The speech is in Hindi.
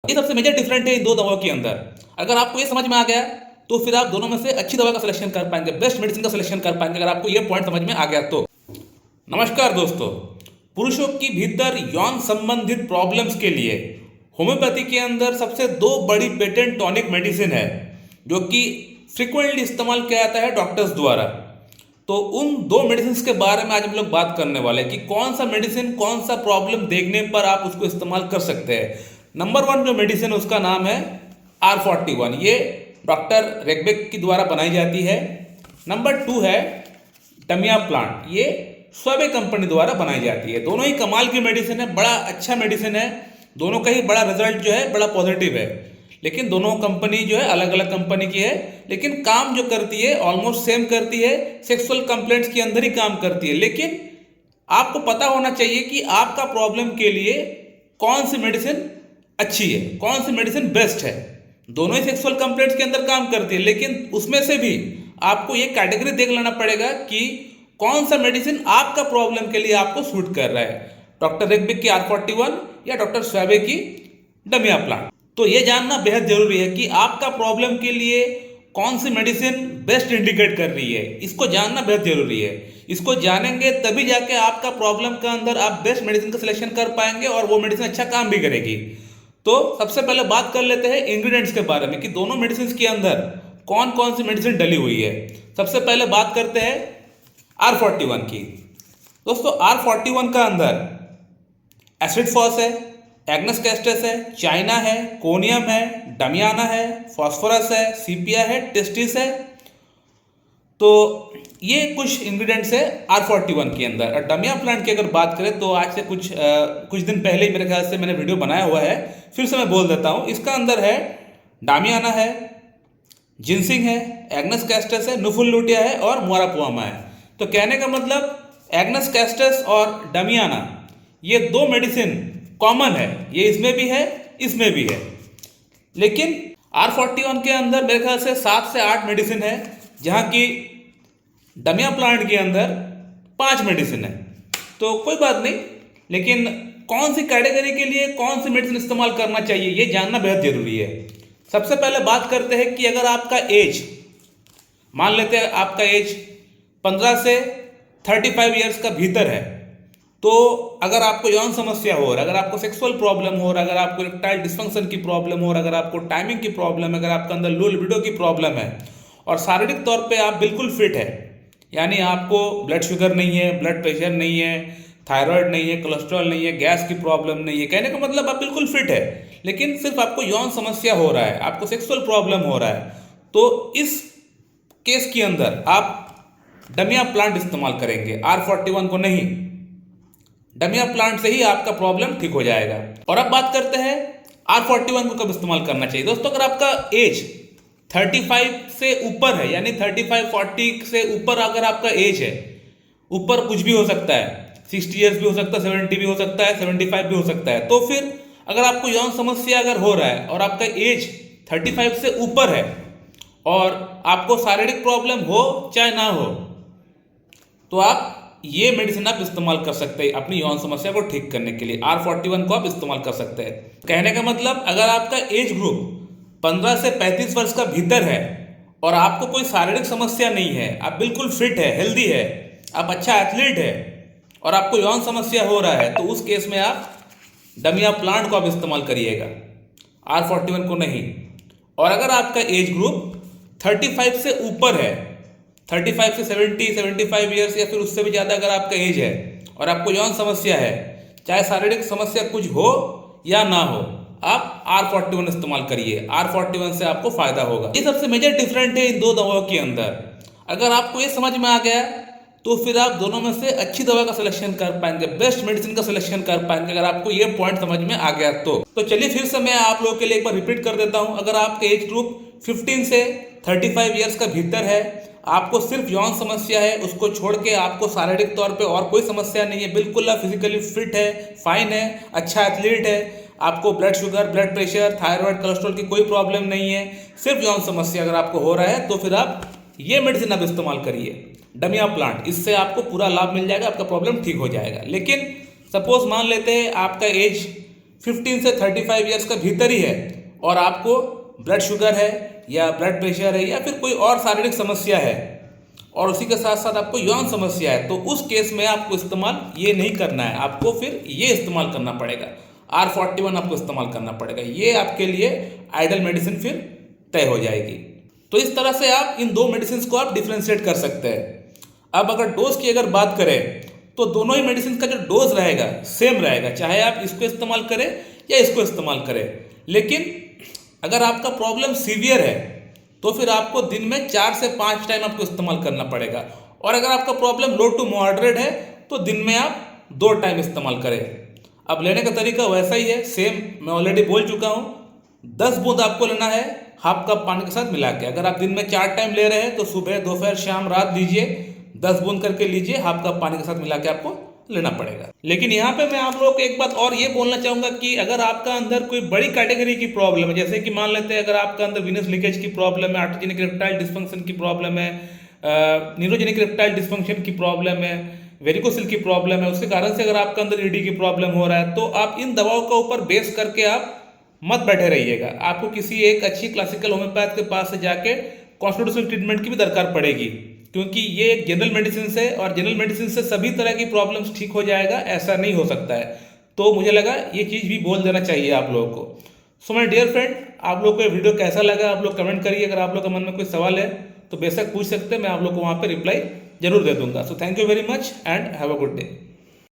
ये सबसे मेजर डिफरेंट है इन दो दवाओं के अंदर। अगर आपको ये समझ में आ गया तो फिर आप दोनों में से अच्छी दवा का सिलेक्शन कर पाएंगे, बेस्ट मेडिसिन का सिलेक्शन कर पाएंगे, अगर आपको ये पॉइंट समझ में आ गया तो। नमस्कार दोस्तों, पुरुषों की भीतर यौन संबंधित प्रॉब्लम्स के लिए होम्योपैथी के अंदर सबसे दो बड़ी पेटेंट टॉनिक मेडिसिन है जो कि फ्रिक्वेंटली इस्तेमाल किया जाता है डॉक्टर्स द्वारा। तो उन दो मेडिसिन के बारे में आज हम लोग बात करने वाले हैं कि कौन सा मेडिसिन कौन सा प्रॉब्लम देखने पर आप उसको इस्तेमाल कर सकते हैं। नंबर 1 जो मेडिसिन उसका नाम है R41, ये डॉक्टर रेगबेक के द्वारा बनाई जाती है। नंबर 2 है डमिया प्लांट, ये स्वाबे कंपनी द्वारा बनाई जाती है। दोनों ही कमाल की मेडिसिन है, बड़ा अच्छा मेडिसिन है, दोनों का ही बड़ा रिजल्ट जो है बड़ा पॉजिटिव है। लेकिन दोनों कंपनी जो है अलग अलग कंपनी की है, लेकिन काम जो करती है ऑलमोस्ट सेम करती है, सेक्सुअल कंप्लेंट्स के अंदर ही काम करती है। लेकिन आपको पता होना चाहिए कि आपका प्रॉब्लम के लिए कौन सी मेडिसिन अच्छी है, कौन सी मेडिसिन बेस्ट है। दोनों ही सेक्सुअल कंप्लेंट्स के अंदर काम करती है, लेकिन उसमें से भी आपको ये कैटेगरी देख लेना पड़ेगा कि कौन सा मेडिसिन आपका प्रॉब्लम के लिए आपको सूट कर रहा है, डॉक्टर रेगबेक की R41 या डॉक्टर स्वाबे की डमिया प्लांट। तो ये जानना बेहद जरूरी है कि आपका प्रॉब्लम के लिए कौन सी मेडिसिन बेस्ट इंडिकेट कर रही है, इसको जानना बेहद जरूरी है। इसको जानेंगे तभी जाके आपका प्रॉब्लम के अंदर आप बेस्ट मेडिसिन का सिलेक्शन कर पाएंगे और वो मेडिसिन अच्छा काम भी करेगी। तो सबसे पहले बात कर लेते हैं इंग्रेडिएंट्स के बारे में कि दोनों मेडिसिन के अंदर कौन कौन सी मेडिसिन डली हुई है। सबसे पहले बात करते हैं R41 की। दोस्तों R41 का अंदर एसिड फॉस है, एग्नस कैस्टस है, चाइना है, कोनियम है, डमियाना है, फॉस्फोरस है, सीपिया है, टेस्टिस है। तो ये कुछ इंग्रेडिएंट्स है R41 के अंदर। और डमिया प्लांट की अगर बात करें तो आज से कुछ दिन पहले मेरे ख्याल से मैंने वीडियो बनाया हुआ है, फिर से मैं बोल देता हूँ। इसका अंदर है डामियाना है, जिनसिंग है, एग्नस कैस्टस है, नुफुल है और मोरापुआमा है। तो कहने का मतलब एग्नस कैस्टस और डमियाना ये दो मेडिसिन कॉमन है, ये इसमें भी है इसमें भी है। लेकिन R41 के अंदर मेरे ख्याल से 7 से 8 मेडिसिन है, जहाँ की डमिया प्लांट के अंदर 5 मेडिसिन है। तो कोई बात नहीं, लेकिन कौन सी कैटेगरी के लिए कौन सी मेडिसिन इस्तेमाल करना चाहिए ये जानना बेहद जरूरी है। सबसे पहले बात करते हैं कि अगर आपका एज, मान लेते हैं आपका एज 15 से 35 ईयर्स का भीतर है, तो अगर आपको यौन समस्या हो, अगर आपको सेक्सुअल प्रॉब्लम हो, अगर आपको इरेक्टाइल डिस्फंक्शन की प्रॉब्लम हो, अगर आपको टाइमिंग की प्रॉब्लम है, अगर आपके अंदर लो लिबिडो की प्रॉब्लम है और शारीरिक तौर पे आप बिल्कुल फिट है, यानी आपको ब्लड शुगर नहीं है, ब्लड प्रेशर नहीं है, थायराइड नहीं है, कोलेस्ट्रॉल नहीं है, गैस की प्रॉब्लम नहीं है, कहने का मतलब आप बिल्कुल फिट है, लेकिन सिर्फ आपको यौन समस्या हो रहा है, आपको सेक्सुअल प्रॉब्लम हो रहा है, तो इस केस के अंदर आप डमिया प्लांट इस्तेमाल करेंगे, R41 को नहीं। डमिया प्लांट से ही आपका प्रॉब्लम ठीक हो जाएगा। और अब बात करते हैं R41 को कब इस्तेमाल करना चाहिए। दोस्तों अगर आपका एज 35 से ऊपर है, यानी 35-40 से ऊपर अगर आपका एज है, ऊपर कुछ भी हो सकता है, 60 ईयर्स भी हो सकता है, 70 भी हो सकता है, 75 भी हो सकता है, तो फिर अगर आपको यौन समस्या अगर हो रहा है और आपका एज 35 से ऊपर है और आपको शारीरिक प्रॉब्लम हो चाहे ना हो, तो आप ये मेडिसिन आप इस्तेमाल कर सकते हैं अपनी यौन समस्या को ठीक करने के लिए। R41 को आप इस्तेमाल कर सकते हैं। कहने का मतलब अगर आपका एज ग्रुप 15 से 35 वर्ष का भीतर है और आपको कोई शारीरिक समस्या नहीं है, आप बिल्कुल फिट है, हेल्दी है, आप अच्छा एथलीट है और आपको यौन समस्या हो रहा है, तो उस केस में आप डमिया प्लांट को आप इस्तेमाल करिएगा, R41 को नहीं। और अगर आपका एज ग्रुप 35 से ऊपर है, 35 से 75 ईयर्स या फिर उससे भी ज़्यादा अगर आपका एज है और आपको यौन समस्या है, चाहे शारीरिक समस्या कुछ हो या ना हो, आप R41 इस्तेमाल करिए। R41 से आपको फायदा होगा। ये सबसे मेजर डिफरेंट है इन दो दवाओं के अंदर। अगर आपको ये समझ में आ गया तो फिर आप दोनों में से अच्छी दवा का सिलेक्शन कर पाएंगे, बेस्ट मेडिसिन का सिलेक्शन कर पाएंगे, अगर आपको ये पॉइंट समझ में आ गया तो चलिए फिर से मैं आप लोगों के लिए एक बार रिपीट कर देता हूँ। अगर आपका एज ग्रुप 15 से 35 ईयर्स का भीतर है, आपको सिर्फ यौन समस्या है, उसको छोड़ के आपको शारीरिक तौर पे और कोई समस्या नहीं है, बिल्कुल आप फिजिकली फिट है, फाइन है, अच्छा एथलीट है, आपको blood sugar, blood pressure, thyroid, cholesterol की कोई प्रॉब्लम नहीं है, सिर्फ यौन समस्या अगर आपको हो रहा है, तो फिर आप ये मेडिसिन आप इस्तेमाल करिए, डमिया प्लांट। इससे आपको पूरा लाभ मिल जाएगा, आपका प्रॉब्लम ठीक हो जाएगा। लेकिन सपोज मान लेते हैं आपका एज 15 से 35 ईयर्स का भीतर ही है और आपको ब्लड शुगर है या ब्लड प्रेशर है या फिर कोई और शारीरिक समस्या है और उसी के साथ साथ आपको यौन समस्या है, तो उस केस में आपको इस्तेमाल ये नहीं करना है, आपको फिर ये इस्तेमाल करना पड़ेगा, R41 आपको इस्तेमाल करना पड़ेगा। ये आपके लिए आइडल मेडिसिन फिर तय हो जाएगी। तो इस तरह से आप इन दो मेडिसिन को आप डिफ्रेंशिएट कर सकते हैं। अब अगर डोज की अगर बात करें तो दोनों ही मेडिसिन का जो डोज रहेगा सेम रहेगा, चाहे आप इसको इस्तेमाल करें या इसको इस्तेमाल करें। लेकिन अगर आपका प्रॉब्लम सीवियर है तो फिर आपको दिन में 4 से 5 टाइम आपको इस्तेमाल करना पड़ेगा, और अगर आपका प्रॉब्लम लो टू मॉडरेट है तो दिन में आप 2 टाइम इस्तेमाल करें। अब लेने का तरीका वैसा ही है, सेम मैं ऑलरेडी बोल चुका हूँ। 10 बूंद आपको लेना है हाफ कप पानी के साथ मिला के। अगर आप दिन में 4 टाइम ले रहे हैं तो सुबह, दोपहर, शाम, रात लीजिए, 10 बूंद करके लीजिए, हाफ कप पानी के साथ मिला के आपको लेना पड़ेगा। लेकिन यहाँ पे मैं आप लोगों को एक बात और ये बोलना चाहूँगा कि अगर आपका अंदर कोई बड़ी कैटेगरी की प्रॉब्लम है, जैसे कि मान लेते हैं अगर आपका अंदर वीनस लीकेज की प्रॉब्लम है, आर्टोजेनिक इरेक्टाइल डिस्फंक्शन की प्रॉब्लम है, न्यूरोजेनिक इरेक्टाइल डिस्फंक्शन की प्रॉब्लम है, वेरिकोसिल की प्रॉब्लम है, उसके कारण से अगर आपका अंदर ईडी की प्रॉब्लम हो रहा है, तो आप इन दवाओं का ऊपर बेस करके आप मत बैठे रहिएगा। आपको किसी एक अच्छी क्लासिकल होम्योपैथ के पास से जाके कॉन्स्टिट्यूशनल ट्रीटमेंट की भी दरकार पड़ेगी, क्योंकि ये एक जनरल मेडिसिन है और जनरल मेडिसिन से सभी तरह की प्रॉब्लम्स ठीक हो जाएगा, ऐसा नहीं हो सकता है। तो मुझे लगा ये चीज़ भी बोल देना चाहिए आप लोगों को। सो माय डियर फ्रेंड, आप लोग को ये वीडियो कैसा लगा आप लोग कमेंट करिए। अगर आप लोग के मन में कोई सवाल है तो बेशक पूछ सकते हैं, मैं आप लोग को वहाँ पे रिप्लाई जरूर दे दूंगा। So thank you very much and have a good day.